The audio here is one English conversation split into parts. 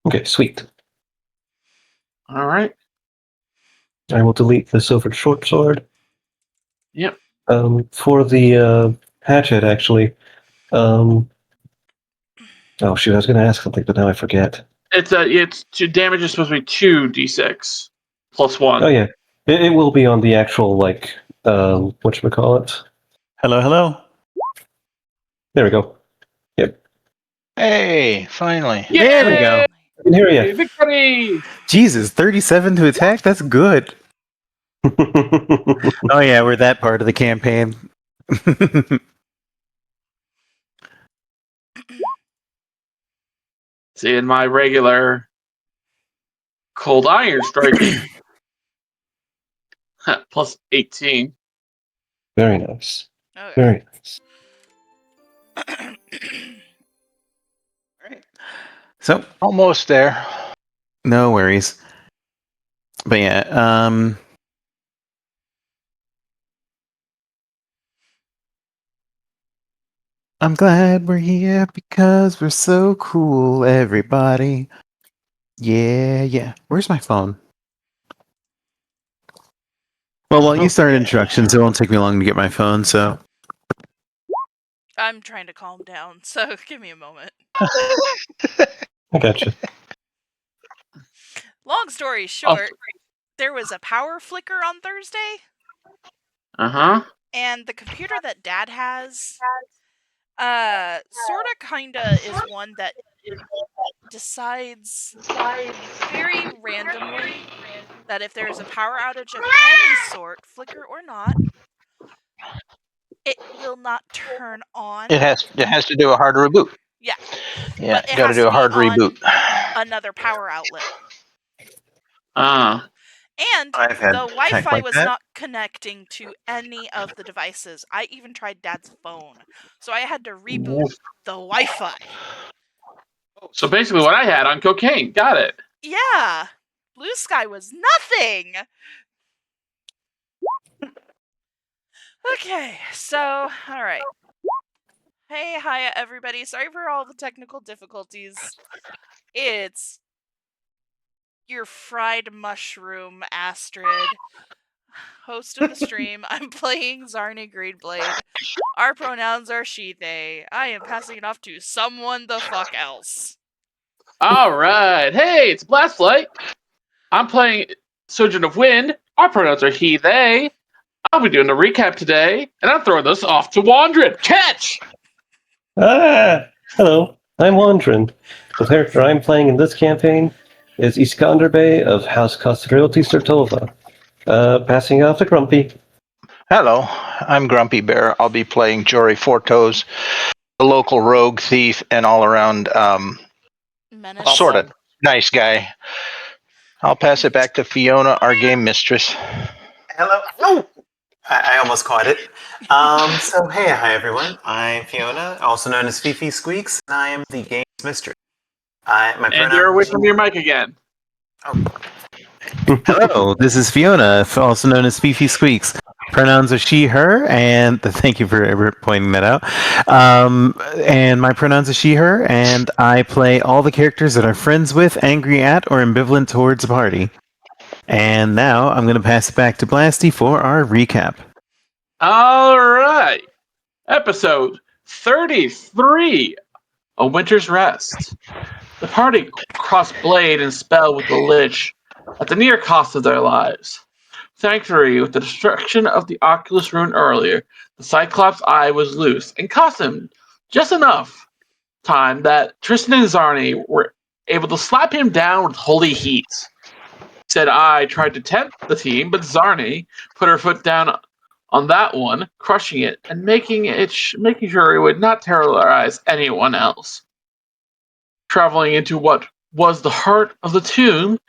Okay, sweet. All right. I will delete the silver short sword. Yep. For the hatchet, actually. Oh shoot, I was going to ask something, but now I forget. It's damage is supposed to be 2d6 plus 1. Oh yeah, it will be on the actual whatchamacallit. Hello. There we go. Yep. Hey, finally. Yay! There we go. I can hear you. Victory! Jesus, 37 to attack? That's good. Oh yeah, we're that part of the campaign. See, in my regular cold iron striking, plus 18. Very nice. Okay. Very nice. Right. So, Almost there. no worries. But yeah, I'm glad we're here because we're so cool, everybody. Yeah. Where's my phone? Well, while you start instructions, it won't take me long to get my phone, so. I'm trying to calm down, so give me a moment. I gotcha. Long story short, there was a power flicker on Thursday, Uh-huh. and the computer that Dad has, sorta kinda is one that decides very randomly that if there's a power outage of any sort, flicker or not, it will not turn on. It has to do a hard reboot. Yeah. Yeah, But it got to has do to a be hard on reboot. another power outlet. And I've had the tech Wi-Fi like was that. not connecting to any of the devices. I even tried Dad's phone. So I had to reboot the Wi-Fi. So basically what I had on cocaine. Got it. Yeah. Blue Sky was nothing. Okay, so, alright. Hey, hi everybody. Sorry for all the technical difficulties. It's your fried mushroom, Astrid, host of the stream. I'm playing Zarni Greedblade. Our pronouns are she, they. I am passing it off to someone the fuck else. All right. Hey, it's Blastlight. I'm playing Sojourn of Wind. Our pronouns are he, they. I'll be doing a recap today, and I'm throwing this off to Wandrin. Catch! Hello, I'm Wandrin. The character I'm playing in this campaign is Iskander Bey of House Kastriotia Sertova. Passing off to Grumpy. Hello, I'm Grumpy Bear. I'll be playing Jory Fortos, a local rogue thief and all around Menace. sort of nice guy. I'll pass it back to Fiona, our game mistress. Hello. Oh! I almost caught it. Hi everyone. I'm Fiona, also known as Fifi Squeaks, and I am the game's mistress. And you're away from your mic again. Hello, this is Fiona, also known as Fifi Squeaks. Pronouns are she, her, and thank you for pointing that out. And my pronouns are she, her, and I play all the characters that are friends with, angry at, or ambivalent towards a party. And now I'm going to pass it back to Blasty for our recap. All right. Episode 33, A Winter's Rest. The party crossed blade and spell with the Lich at the near cost of their lives. Thankfully, with the destruction of the Occulus rune earlier, the Cyclops' eye was loose and cost him just enough time that Tristan and Zarni were able to slap him down with holy heat. Said I tried to tempt the team, but Zarni put her foot down on that one, crushing it and making sure it would not terrorize anyone else. Traveling into what was the heart of the tomb,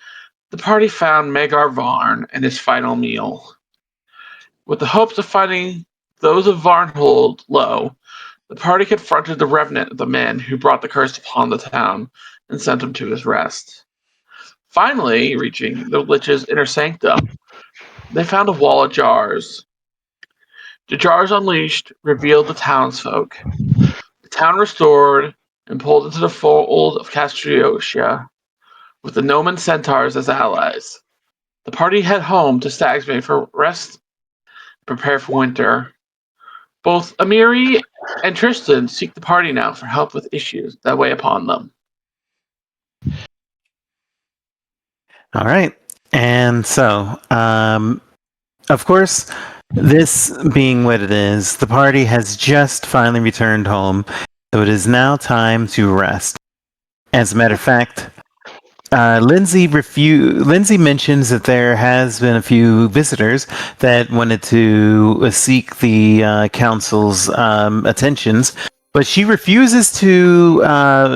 the party found Margar Varn and his final meal. With the hopes of finding those of Varnhold low, the party confronted the revenant, the man who brought the curse upon the town, and sent him to his rest. Finally, reaching the Lich's inner sanctum, they found a wall of jars. The jars unleashed revealed the townsfolk. The town restored and pulled into the fold of Kastriotia. with the Nomen Centuars as allies. The party head home to Stagsbane for rest, prepare for winter. Both Amiri and Tristan seek the party now for help with issues that weigh upon them. All right. And so, of course, this being what it is, the party has just finally returned home, so it is now time to rest. As a matter of fact, Lindsay mentions that there has been a few visitors that wanted to seek the council's attentions, but she refuses to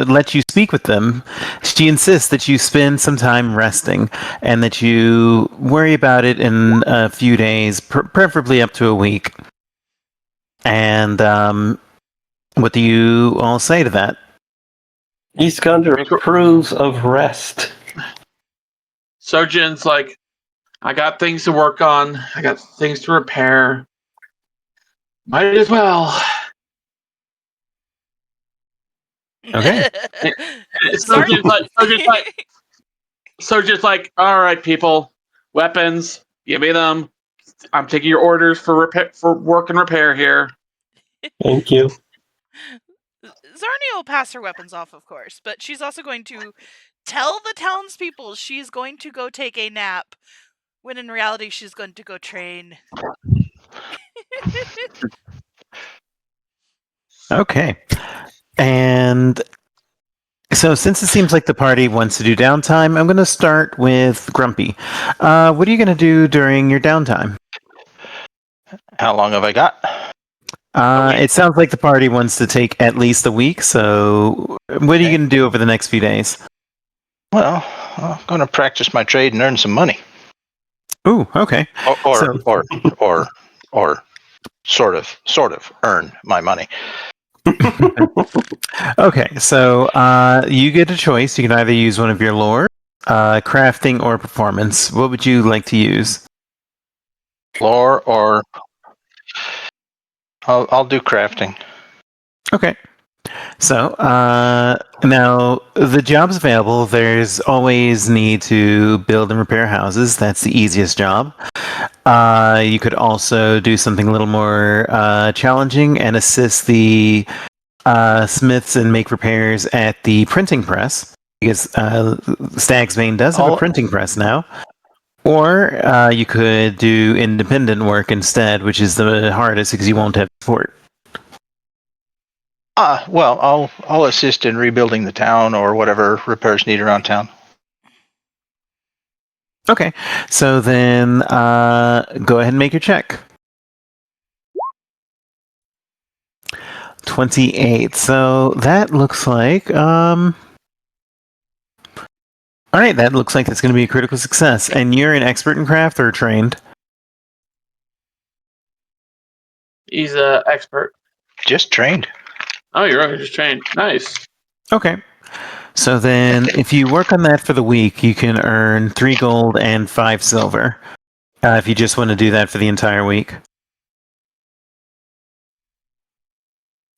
let you speak with them. She insists that you spend some time resting and that you worry about it in a few days, preferably up to a week. And what do you all say to that? Iskander approves of rest. Sojin's like, I got things to work on. I got things to repair. Might as well. Okay. Sojin's like, all right, people, weapons, give me them. I'm taking your orders for work and repair here. Thank you. Zarni will pass her weapons off, of course, but she's also going to tell the townspeople she's going to go take a nap, when in reality she's going to go train. Okay. And so since it seems like the party wants to do downtime, I'm going to start with Grumpy. What are you going to do during your downtime? How long have I got? It sounds like the party wants to take at least a week, so what are you going to do over the next few days? Well, I'm going to practice my trade and earn some money. Ooh, okay. Or sort of earn my money. Okay, so you get a choice. You can either use one of your lore, crafting, or performance. What would you like to use? Lore or I'll do crafting. Okay. So now the jobs available. There's always need to build and repair houses. That's the easiest job. You could also do something a little more challenging and assist the smiths and make repairs at the printing press, because Stagsbane does have a printing press now. Or you could do independent work instead, which is the hardest because you won't have support. Well, I'll assist in rebuilding the town or whatever repairs needed around town. Okay, so then go ahead and make your check. 28. So that looks like all right, that looks like it's going to be a critical success. And you're an expert in craft or trained? He's an expert. Just trained. Oh, you're right. Just trained. Nice. Okay. So then, if you work on that for the week, you can earn 3 gold and 5 silver. If you just want to do that for the entire week.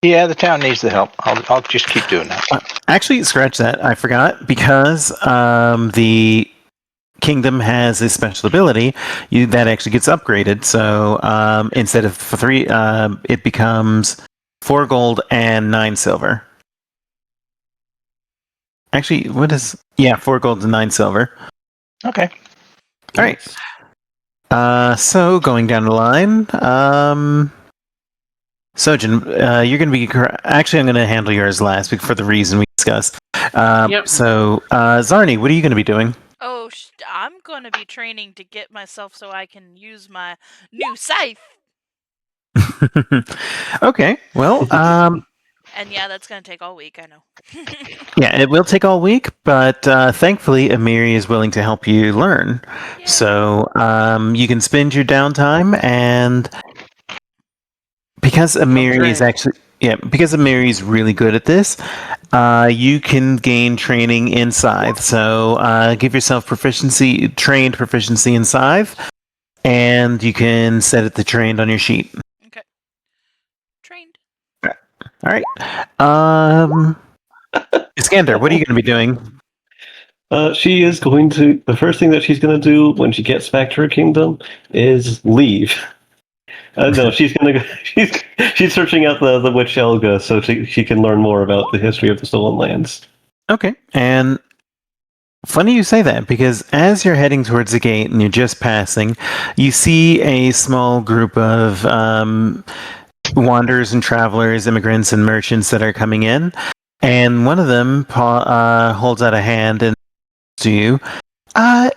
Yeah, the town needs the help. I'll just keep doing that. Actually, scratch that. I forgot, because the kingdom has a special ability that actually gets upgraded. So instead of 3, it becomes 4 gold and 9 silver. Actually, 4 gold and 9 silver. Okay. All right. So going down the line, Sojin, you're going to be actually, I'm going to handle yours last for the reason we discussed. Yep. So Zarni, what are you going to be doing? Oh, I'm going to be training to get myself so I can use my new scythe. Okay, well, and yeah, that's going to take all week, I know. yeah, it will take all week, but thankfully Amiri is willing to help you learn. Yay. So you can spend your downtime, and because Amiri is really good at this, you can gain training in Scythe. So give yourself trained proficiency in Scythe, and you can set it to trained on your sheet. Okay. Trained. All right. Iskander, what are you going to be doing? She is going to. The first thing that she's going to do when she gets back to her kingdom is leave. No, she's going to. She's searching out the witch Elga so she can learn more about the history of the Stolen Lands. Okay, and funny you say that, because as you're heading towards the gate and you're just passing, you see a small group of wanderers and travelers, immigrants and merchants that are coming in, and one of them holds out a hand and to you.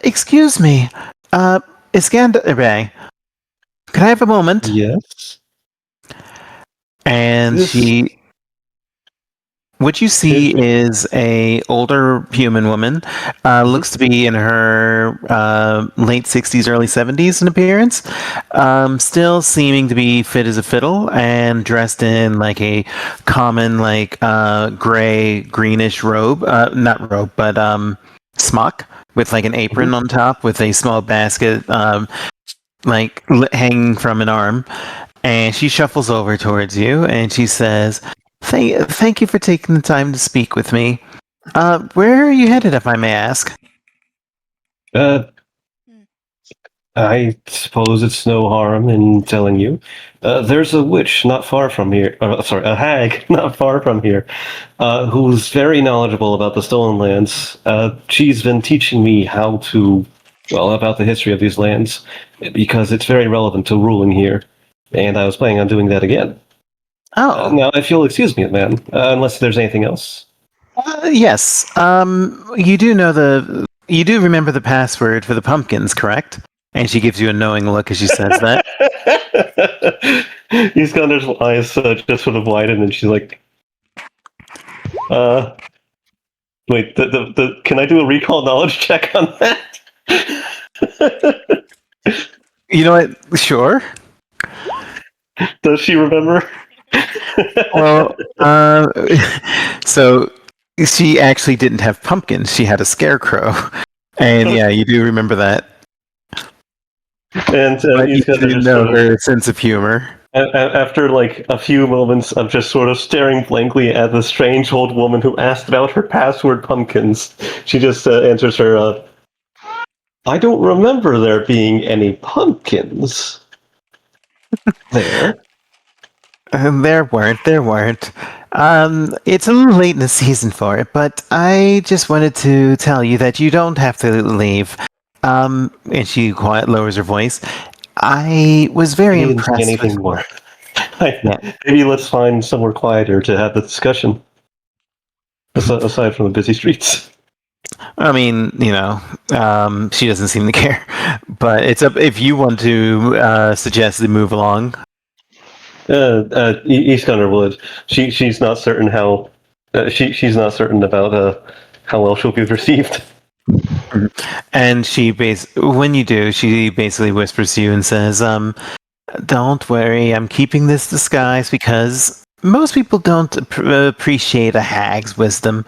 Excuse me, Iskander Bey, can I have a moment? Yes. And This what you see is a older human woman, looks to be in her late 60s, early 70s in appearance, still seeming to be fit as a fiddle and dressed in like a common like gray greenish robe, not robe, but smock with like an apron on top with a small basket hanging from an arm. And she shuffles over towards you and she says, Thank you for taking the time to speak with me. Where are you headed, if I may ask? I suppose it's no harm in telling you. There's a witch not far from here. Sorry, a hag not far from here, who's very knowledgeable about the Stolen Lands. She's been teaching me about the history of these lands, because it's very relevant to ruling here, and I was planning on doing that again. Oh, Now, if you'll excuse me, man, unless there's anything else. yes. You do remember the password for the pumpkins, correct? And she gives you a knowing look as she says that. Iskander's eyes just sort of widen, and she's like, wait, can I do a recall knowledge check on that? You know what? Sure. Does she remember? Well, so she actually didn't have pumpkins. She had a scarecrow. And yeah, you do remember that. And But you Iskander do just know sort of, her sense of humor. after like a few moments of just sort of staring blankly at the strange old woman who asked about her password pumpkins, she just answers her, I don't remember there being any pumpkins there. There weren't. It's a little late in the season for it, but I just wanted to tell you that you don't have to leave. And she lowers her voice. I was very He didn't say impressed anything with. more. Yeah. Maybe let's find somewhere quieter to have the discussion, aside from the busy streets. I mean, she doesn't seem to care, but it's up if you want to suggest they move along. Iskander would. She's not certain how. She's not certain about how well she'll be received. And when you do, she basically whispers to you and says, "Don't worry, I'm keeping this disguise because most people don't appreciate a hag's wisdom.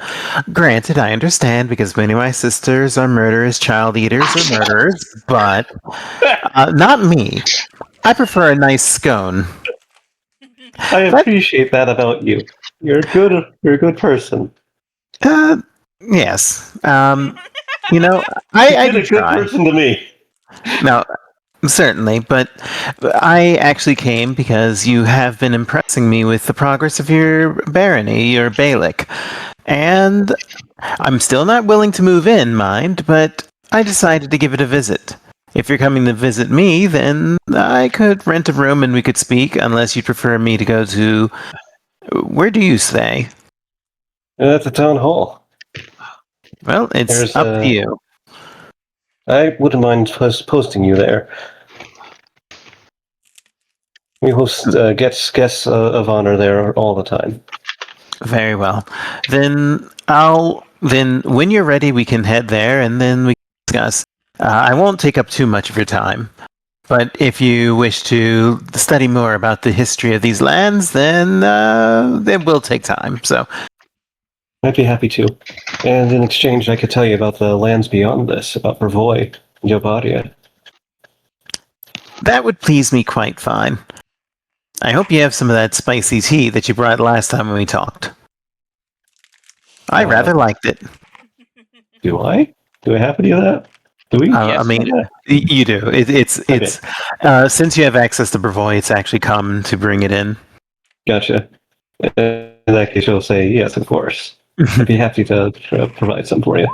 Granted, I understand because many of my sisters are murderous child eaters or murderers, but not me. I prefer a nice scone." I appreciate that about you. You're a good person. Yes. You've I been do a good try. person to me. No, certainly, but I actually came because you have been impressing me with the progress of your barony, your Bailick. And I'm still not willing to move in, mind, but I decided to give it a visit. If you're coming to visit me, then I could rent a room and we could speak, unless you prefer me to go to... Where do you stay? At the town hall. Well, it's There's up to you. I wouldn't mind posting you there. We host guests of honor there all the time. Very well. Then when you're ready, we can head there and then we can discuss. I won't take up too much of your time. But if you wish to study more about the history of these lands, then it will take time. So I'd be happy to. And in exchange, I could tell you about the lands beyond this, about Brevoy and Yobadia. that would please me quite fine. I hope you have some of that spicy tea that you brought last time when we talked. I rather liked it. Do I? Do I have any of that? Do we? I Yes. mean, Yeah. you do. It's Okay. since you have access to Brevoy, it's actually common to bring it in. Gotcha. In that case, you'll say yes, of course. I'd be happy to provide some for you.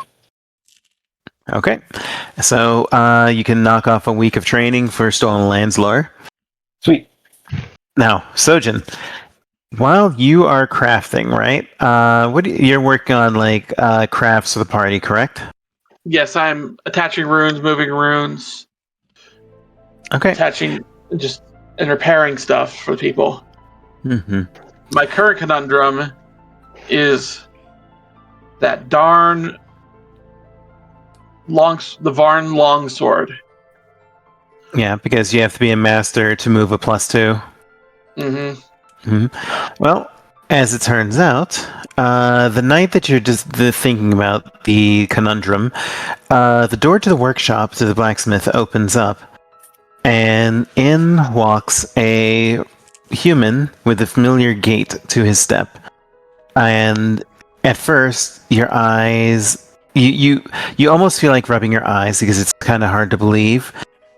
Okay, so you can knock off a week of training for Stolen Lands lore. Sweet. Now, Sojin, while you are crafting, right? You're working on like crafts for the party, correct? Yes, I'm attaching runes, moving runes, Okay. attaching just and repairing stuff for people. Mm-hmm. My current conundrum is that darn the Varn longsword. Yeah, because you have to be a master to move a +2. Well, as it turns out, the night that you're just thinking about the conundrum, the door to the workshop to the blacksmith opens up, and in walks a human with a familiar gait to his step. And at first, your eyes, you almost feel like rubbing your eyes because it's kind of hard to believe.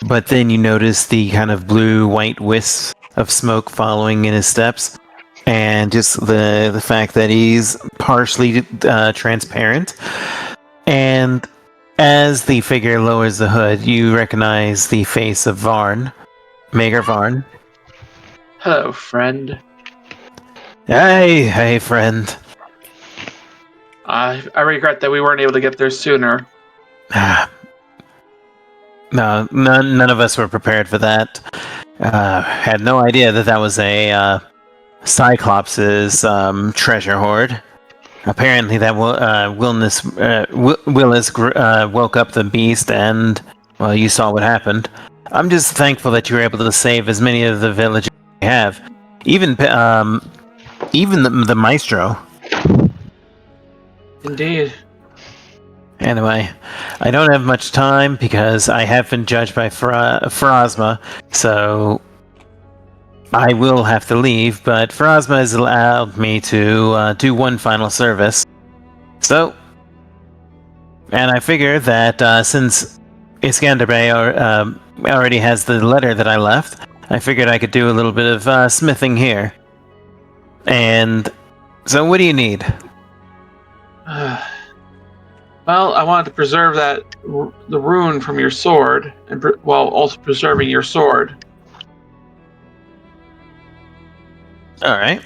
But then you notice the kind of blue-white wisps of smoke following in his steps, and just the fact that he's partially transparent. And as the figure lowers the hood, you recognize the face of Varn, Margar Varn. Hello, friend. Hey, friend. I regret that we weren't able to get there sooner. No, none of us were prepared for that. Had no idea that was a Cyclops' treasure hoard. Apparently, that Willis woke up the beast, and well, you saw what happened. I'm just thankful that you were able to save as many of the villagers you have, even the maestro. Indeed. Anyway, I don't have much time because I have been judged by Pharasma, so I will have to leave, but Pharasma has allowed me to do one final service. So, and I figure that since Iskander Bey already has the letter that I left, I figured I could do a little bit of smithing here. And so what do you need? Well, I wanted to preserve the rune from your sword, and while also preserving your sword. All right.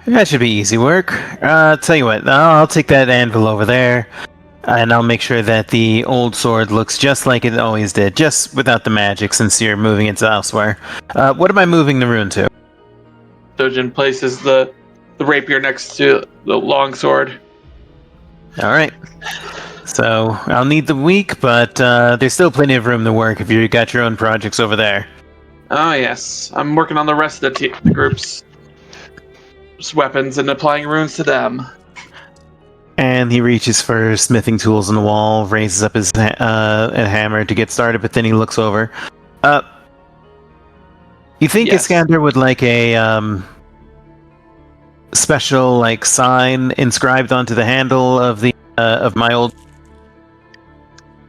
That should be easy work. Tell you what, I'll take that anvil over there, and I'll make sure that the old sword looks just like it always did, just without the magic since you're moving it to elsewhere. What am I moving the rune to? Dojin places the rapier next to the longsword. All right. So I'll need the week, but there's still plenty of room to work if you got your own projects over there. Oh yes, I'm working on the rest of the group's weapons and applying runes to them. And he reaches for smithing tools on the wall, raises up his hammer to get started, but then he looks over. You think Yes. Iskander would like a special like sign inscribed onto the handle of the of my old?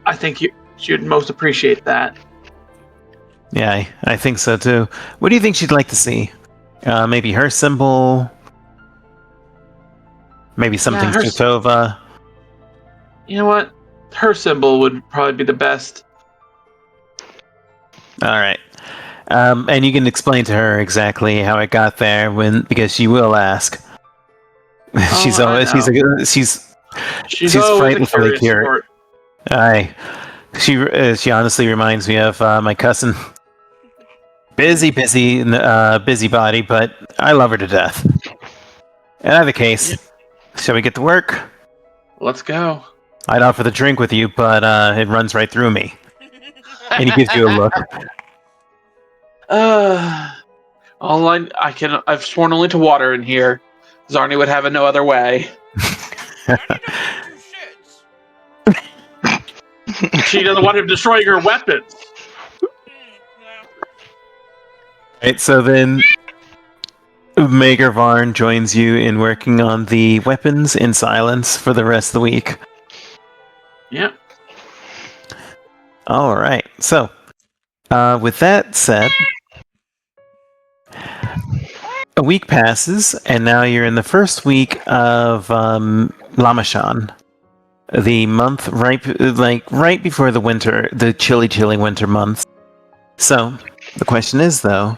I think you'd most appreciate that. Yeah, I think so too. What do you think she'd like to see? Maybe her symbol. Maybe something Yeah, her Sotova. You know what? Her symbol would probably be the best. All right. And you can explain to her exactly how it got there because she will ask. She's always she's frightfully curious. Aye, she honestly reminds me of my cousin. Busybody, but I love her to death. In either case, shall we get to work? Let's go. I'd offer the drink with you, but it runs right through me. And he gives you a look. I've sworn only to water in here. Zarni would have it no other way. She doesn't want him destroying her weapons. Right, so then Margar Varn joins you in working on the weapons in silence for the rest of the week. Yep. All right. So, with that said, a week passes, and now you're in the first week of Lamashan, the month right before the winter, the chilly winter months. So, the question is, though,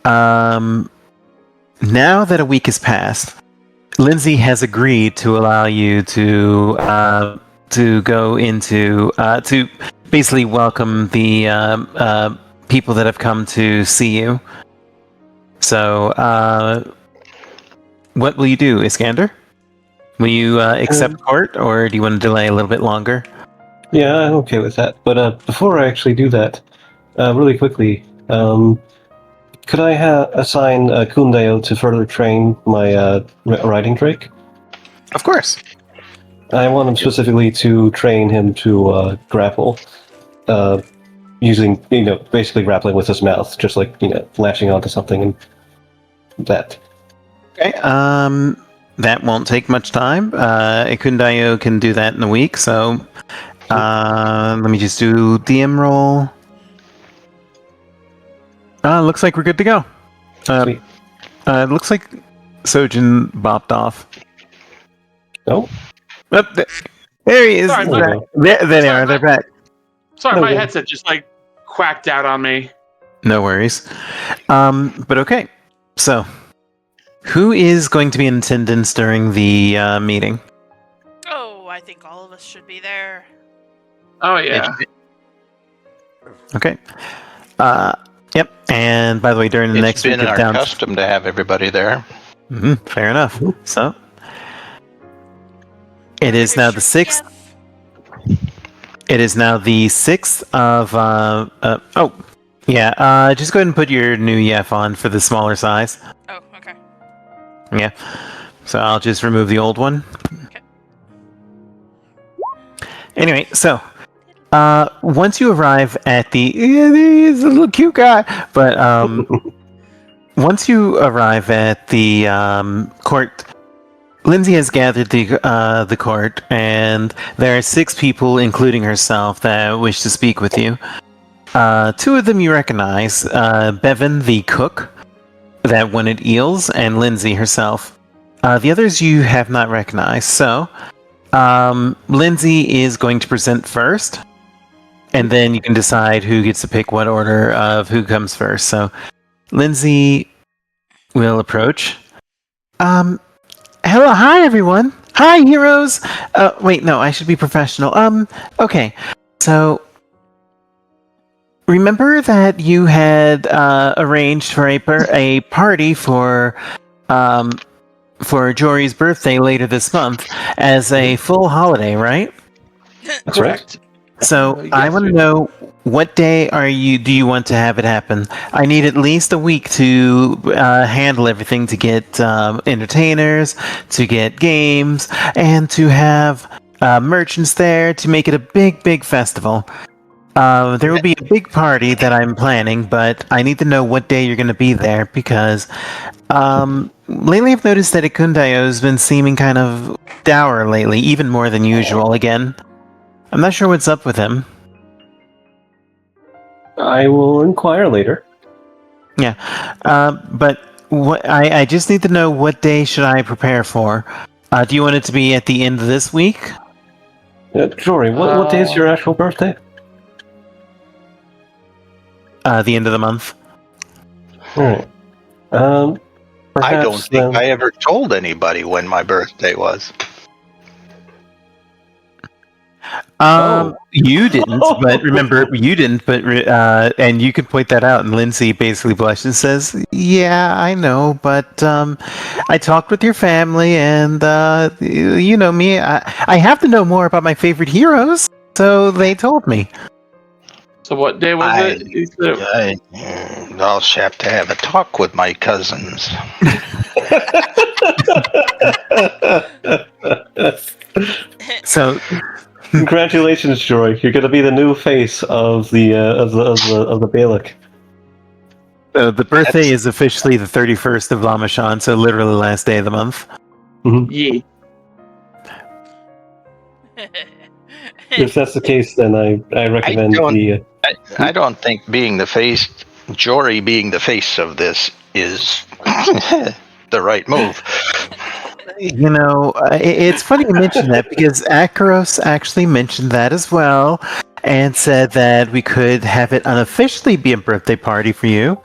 now that a week has passed, Lindsay has agreed to allow you to go into to basically welcome the people that have come to see you. So, what will you do, Iskander? Will you accept court, or do you want to delay a little bit longer? Yeah, I'm okay with that. But before I actually do that, really quickly, could I assign Kundeo to further train my riding drake? Of course. I want him specifically to train him to grapple, using, basically grappling with his mouth, just like, latching onto something and that. Okay. That won't take much time. Ikundayo can do that in a week. So, let me just do DM roll. Looks like we're good to go. Sweet. It looks like Sojin bopped off. Oh, Oh, there he is. Sorry, my- There they Sorry, are. They're back. Sorry, No my good. headset just quacked out on me. No worries. But okay. So, who is going to be in attendance during the meeting? Oh, I think all of us should be there. Oh yeah. Okay. Yep. And by the way, during the It's next been week of our down. custom to have everybody there. Fair enough. Mhm. So, it is now the 6th. It is now the 6th of. Just go ahead and put your new Yef on for the smaller size. Oh, okay. Yeah. So I'll just remove the old one. Okay. Anyway, so once you arrive at the, he's a little cute guy, but once you arrive at the court, Lindsay has gathered the court, and there are 6 people, including herself, that wish to speak with you. 2 of them you recognize: Bevan, the cook that wanted eels, and Lindsay herself. The others you have not recognized. So, Lindsay is going to present first, and then you can decide who gets to pick what order of who comes first. So, Lindsay will approach. Hello, hi everyone. Hi, heroes. Wait, no, I should be professional. Okay. So, remember that you had arranged for a party for Jory's birthday later this month as a full holiday, right? That's right. So Yes, I want to know, what day do you want to have it happen? I need at least a week to handle everything, to get entertainers, to get games, and to have merchants there to make it a big festival. There will be a big party that I'm planning, but I need to know what day you're going to be there, because lately I've noticed that Ikundayo has been seeming kind of dour lately, even more than usual again. I'm not sure what's up with him. I will inquire later. Yeah, but I just need to know, what day should I prepare for? Do you want it to be at the end of this week? Jory, what day is your actual birthday? The end of the month? Alright. I don't think I I ever told anybody when my birthday was. You didn't, but remember, you didn't, but and you could point that out, and Lindsay basically blushes and says, "Yeah, I know, but I talked with your family, and you know me, I have to know more about my favorite heroes, so they told me." So what day was it? You said- I'll have to have a talk with my cousins. So, Congratulations, Jory! You're going to be the new face of the Balak. the birthday is officially the 31st of Lamashan, so literally the last day of the month. Yeah. If that's the case, then I recommend I don't think being the face, Jory being the face of this is the right move. You know, it's funny you mention that because Akaros actually mentioned that as well and said that we could have it unofficially be a birthday party for you.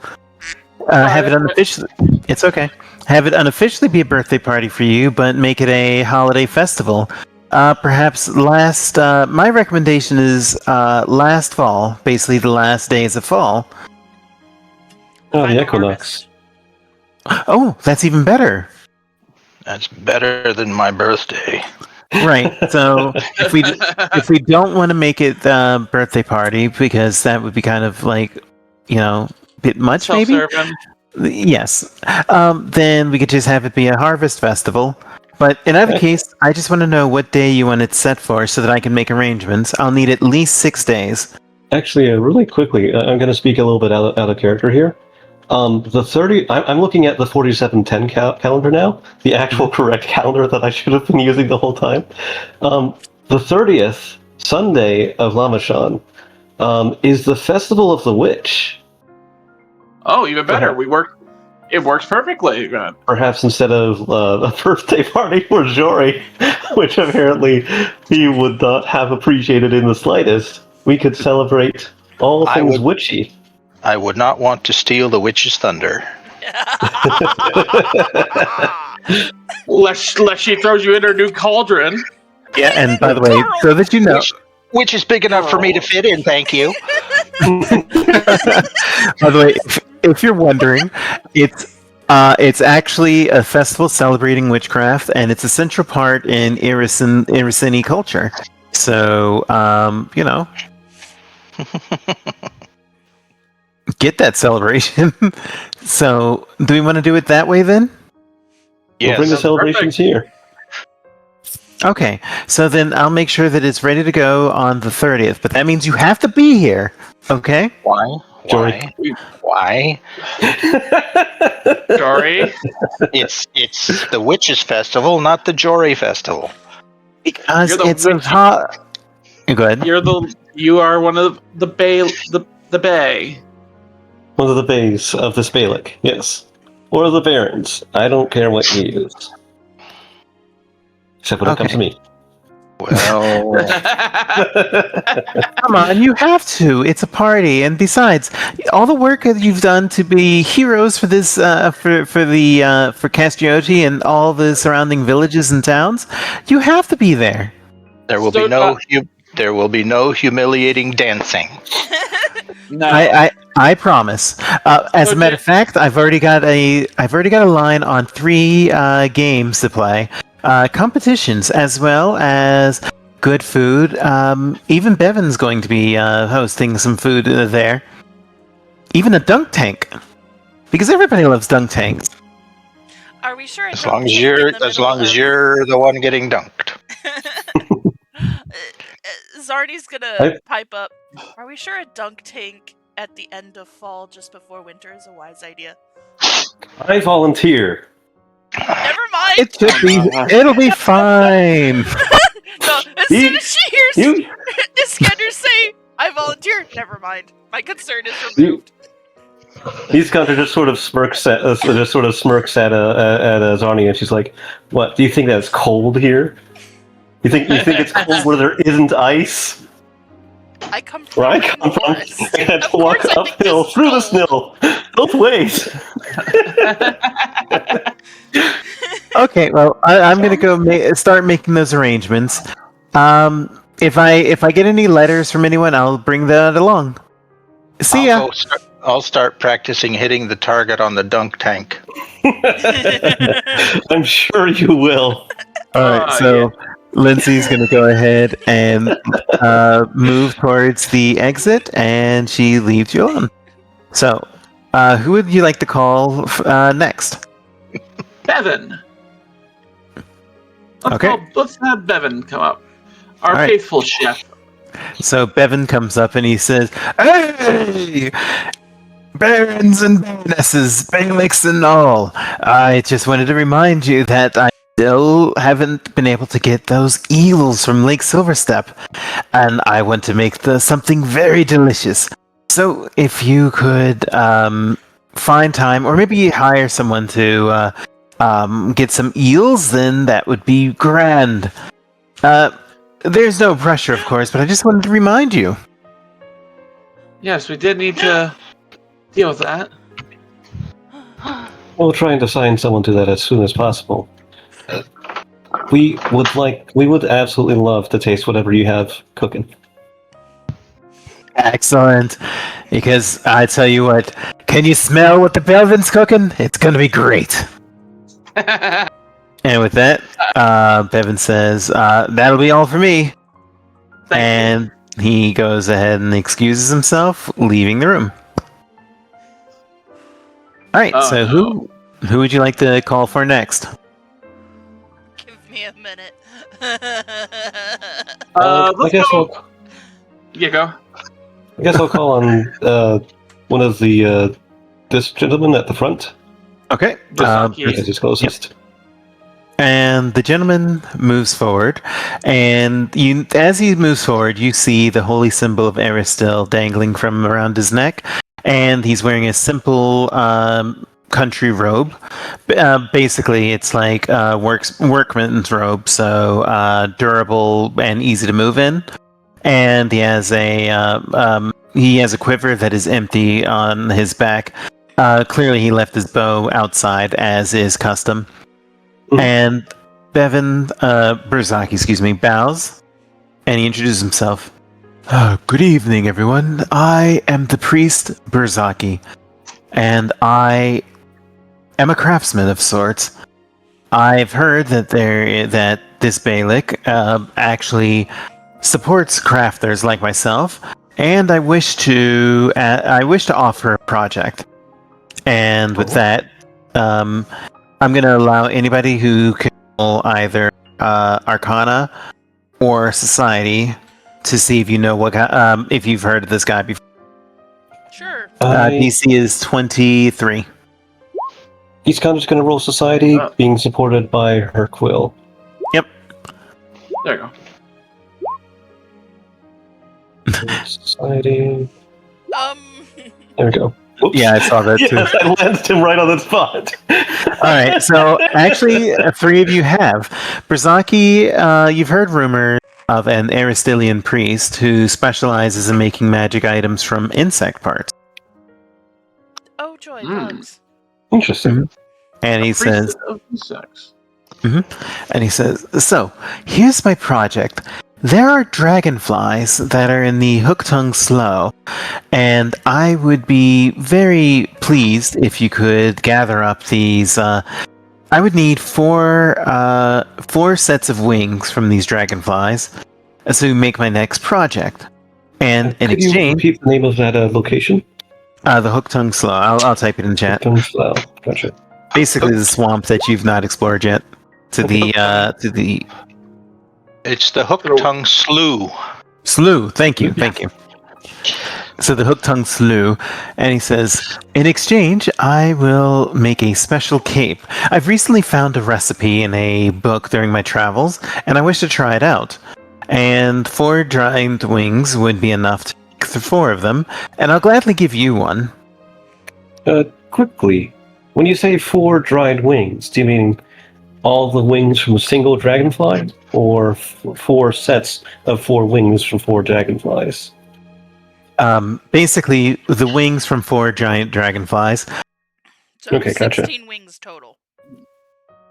Have it unofficially. It's okay. Have it unofficially be a birthday party for you, but make it a holiday festival. Perhaps last. My recommendation is last fall, basically the last days of fall. the Final equinox. harvest. Oh, that's even better. That's better than my birthday. Right. So if we don't want to make it the birthday party because that would be kind of like, a bit much, maybe. Self-serving. Yes. Then we could just have it be a harvest festival. But in either case, I just want to know what day you want it set for so that I can make arrangements. I'll need at least 6 days. Actually, really quickly, I'm going to speak a little bit out of character here. The 30. I'm looking at the 4710 calendar now, the actual correct calendar that I should have been using the whole time. The 30th Sunday of Lamachan is the Festival of the Witch. Oh, even better. It works perfectly. Perhaps instead of a birthday party for Jory, which apparently he would not have appreciated in the slightest, we could celebrate all things witchy. I would not want to steal the witch's thunder. Unless she throws you in her new cauldron. Yeah, and by the way, so that you know, Which is big enough for me to fit in, thank you. by the way, if you're wondering, it's actually a festival celebrating witchcraft, and it's a central part in Irrisini culture. So, get that celebration. So, do we want to do it that way then? We'll bring the Yes. celebrations here. Okay, so then I'll make sure that it's ready to go on the 30th, but that means you have to be here, okay? Why? Jory. Why? Jory. It's the witches festival, not the Jory festival. Because You're the it's a witch. hot... Go ahead. You are one of the bay. One of the bays of the Spalic, yes. Or the Barons. I don't care what you use. Except when it comes to me. Well, Come on, you have to. It's a party, and besides, all the work that you've done to be heroes for this, for Kastriotia and all the surrounding villages and towns, you have to be there. there will be no humiliating dancing. No. I promise. As a matter of fact, I've already got a line on 3 games to play, competitions as well as good food. Even Bevan's going to be hosting some food there. Even a dunk tank, because everybody loves dunk tanks. Are we sure? As long as you're the one getting dunked. Zarni's gonna pipe up. Are we sure a dunk tank at the end of fall, just before winter, is a wise idea? I volunteer. Never mind. It should be. It'll be fine. No, as soon as she hears You, Iskander say, "I volunteer," never mind. My concern is removed. these Iskander just sort of smirks at Zarni, and she's like, "What? Do you think that's cold here? You think it's cold where there isn't ice? I come from. Where I come from, I had to Of walk course I think uphill this through the snow. snow, both ways." Okay, well, I'm gonna go start making those arrangements. If I get any letters from anyone, I'll bring that along. See ya. I'll start practicing hitting the target on the dunk tank. I'm sure you will. All right, so Lindsay's gonna go ahead and move towards the exit, and she leaves you alone. So, who would you like to call next? Bevan. Okay. Let's have Bevan come up. Our All right. faithful chef. So Bevan comes up and he says, "Hey, barons and baronesses, bailiffs and all. I just wanted to remind you that I still haven't been able to get those eels from Lake Silverstep, and I want to make something very delicious. So if you could find time, or maybe hire someone to get some eels, then that would be grand. There's no pressure, of course, but I just wanted to remind you. Yes, we did need to deal with that. We'll try and assign someone to that as soon as possible. We would absolutely love to taste whatever you have cooking. Excellent. Because I tell you what, can you smell what the Belvin's cooking? It's gonna be great. And with that, Bevan says, that'll be all for me. And he goes ahead and excuses himself, leaving the room. Alright, so no. who would you like to call for next? Give me a minute. Let's guess go. Yeah, go. I guess I'll call on one of the this gentleman at the front. Okay. Because he's closest. Yep. And the gentleman moves forward, and as he moves forward, you see the holy symbol of Aristil dangling from around his neck, and he's wearing a simple country robe. Basically, it's like workman's robe, so durable and easy to move in. And he has a quiver that is empty on his back. Clearly, he left his bow outside, as is custom. And Bevan Berzaki, bows, and he introduces himself. Good evening, everyone. I am the priest Berzaki, and I am a craftsman of sorts. I've heard that this Beylik actually supports crafters like myself, and I wish to offer a project. And with that, I'm going to allow anybody who can roll either Arcana or Society to see if you know if you've heard of this guy before. Sure. DC is 23. He's kind of just going to roll Society, being supported by her quill. Yep. There you go. Society. There we go. Oops. Yeah, I saw that too. Yes, I landed him right on the spot. Alright, so actually, three of you have. Berzaki, you've heard rumors of an Aristilian priest who specializes in making magic items from insect parts. Oh, joy, bugs. Interesting. And he says... Of insects. And he says, so, here's my project. There are dragonflies that are in the Hooktongue Slough, and I would be very pleased if you could gather up these. I would need four sets of wings from these dragonflies to make my next project. And in Could exchange, you repeat the name of that location? the Hooktongue Slough. I'll type it in chat. Hooktongue Slough. Gotcha. Basically, the swamp that you've not explored yet. To the It's the Hooktongue Slough. Slough, thank you. So the Hooktongue Slough, and he says, in exchange, I will make a special cape. I've recently found a recipe in a book during my travels, and I wish to try it out. And 4 dried wings would be enough to make the 4 of them, and I'll gladly give you one. Quickly, when you say 4 dried wings, do you mean all the wings from a single dragonfly, or 4 sets of 4 wings from 4 dragonflies? Basically, the wings from 4 giant dragonflies. So Okay, 16 gotcha. wings total.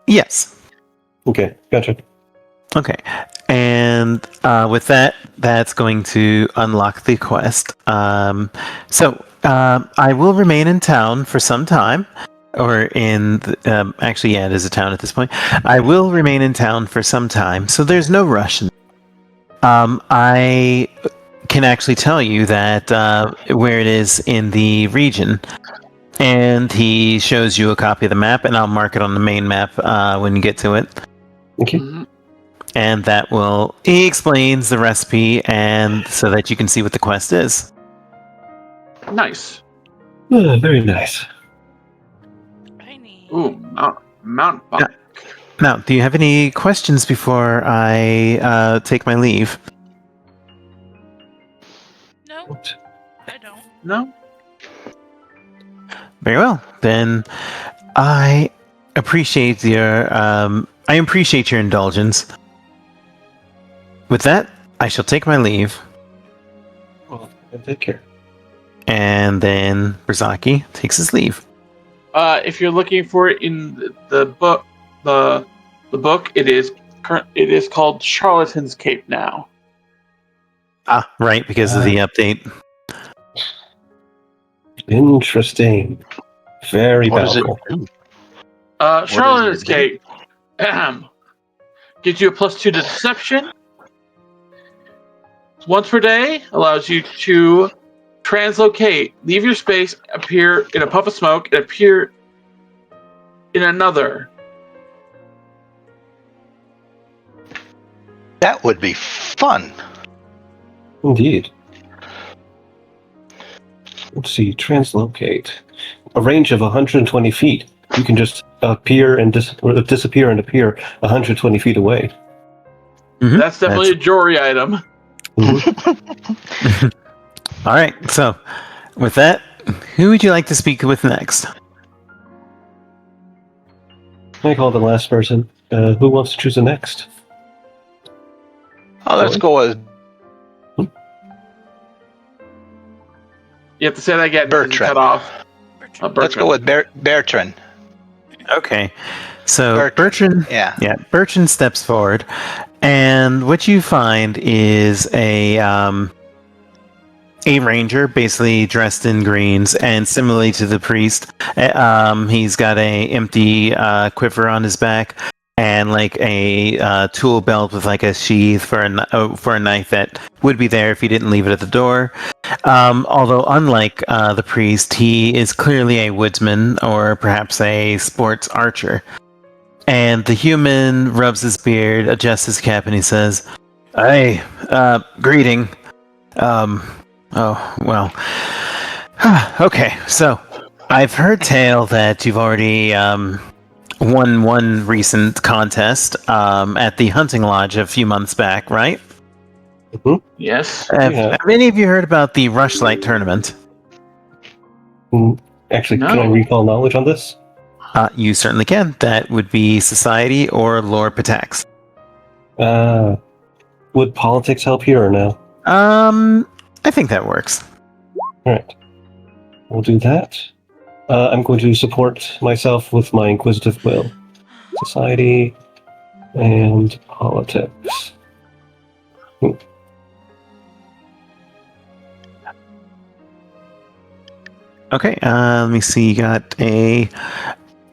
Yes. Okay, gotcha. Okay. And with that, that's going to unlock the quest. So I will remain in town for some time. Or in actually, yeah, it is a town at this point. I will remain in town for some time, so there's no rush. I can actually tell you that where it is in the region, and he shows you a copy of the map, and I'll mark it on the main map when you get to it. Okay. And that will he explains the recipe, and so that you can see what the quest is. Nice. Very nice. I need. Ooh, Mount Bunk. Now, do you have any questions before I take my leave? No, I don't. No? Very well. Then I appreciate your indulgence. With that, I shall take my leave. Well, take care. And then Brzaki takes his leave. If you're looking for it in the book, the book, it is called Charlatan's Cape now. Ah, right, because of the update. Interesting. Very What does it powerful. do? Charlatan's it do? Cape gives you a +2 to deception. Once per day, allows you to translocate, leave your space, appear in a puff of smoke, and appear in another. That would be fun. Indeed. Let's see. Translocate. A range of 120 feet. You can just appear and disappear and appear 120 feet away. Mhm. That's definitely a jewelry item. Mhm. All right, so with that, who would you like to speak with next? I call the last person. Who wants to choose the next? Oh, let's go with You have to say that again. because you Bertrand. Cut off. Bertrand. Let's go with Bertrand. Okay, so Bertrand. Bertrand, Bertrand steps forward, and what you find is a ranger, basically dressed in greens, and similarly to the priest, he's got a empty quiver on his back, and like a tool belt with like a sheath for a knife that would be there if he didn't leave it at the door. Although unlike the priest, he is clearly a woodsman or perhaps a sports archer. And the human rubs his beard, adjusts his cap, and he says, "Hey, greeting. Oh, well. Okay, so I've heard tale that you've already won one recent contest at the hunting lodge a few months back, right? Yes. Have any of you heard about the Rushlight tournament? Actually, No. can I recall knowledge on this? You certainly can. That would be Society or Lord Patax. Would politics help here or no? I think that works. Alright. We'll do that. I'm going to support myself with my inquisitive will. Society and politics. Okay, let me see. You got a...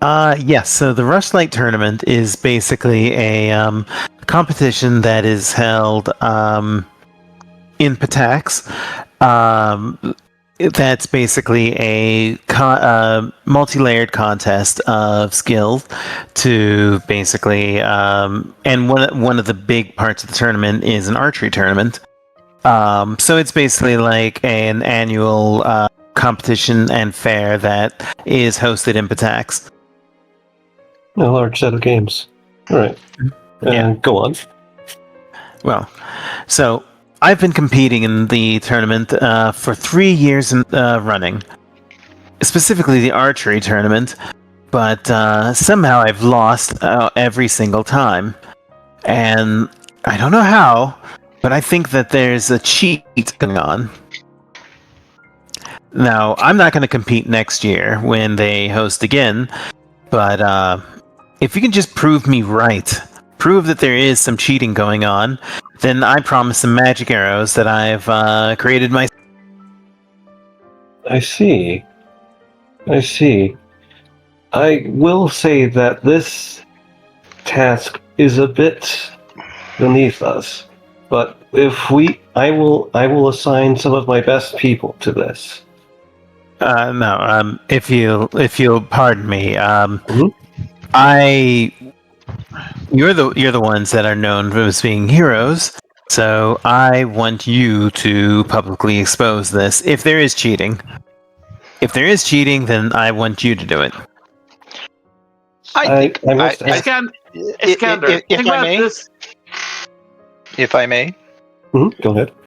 yes, so the Rushlight tournament is basically a competition that is held in Patax. That's basically a multi-layered contest of skills to basically... and one of the big parts of the tournament is an archery tournament. So it's basically like an annual competition and fair that is hosted in Patax. A large set of games. Alright. Yeah. Go on. Well, so I've been competing in the tournament for 3 years running. Specifically the archery tournament, but somehow I've lost every single time. And I don't know how, but I think that there's a cheat going on. Now, I'm not going to compete next year when they host again, but if you can just prove me right, prove that there is some cheating going on, then I promise some magic arrows that I've created myself. I see. I will say that this task is a bit beneath us, but I will assign some of my best people to this. No, if you'll pardon me, Mhm. you're the ones that are known as being heroes, so I want you to publicly expose this. If there is cheating, then I want you to do it. I must I scan Iskander, think if I about may, this. if I may, Go ahead.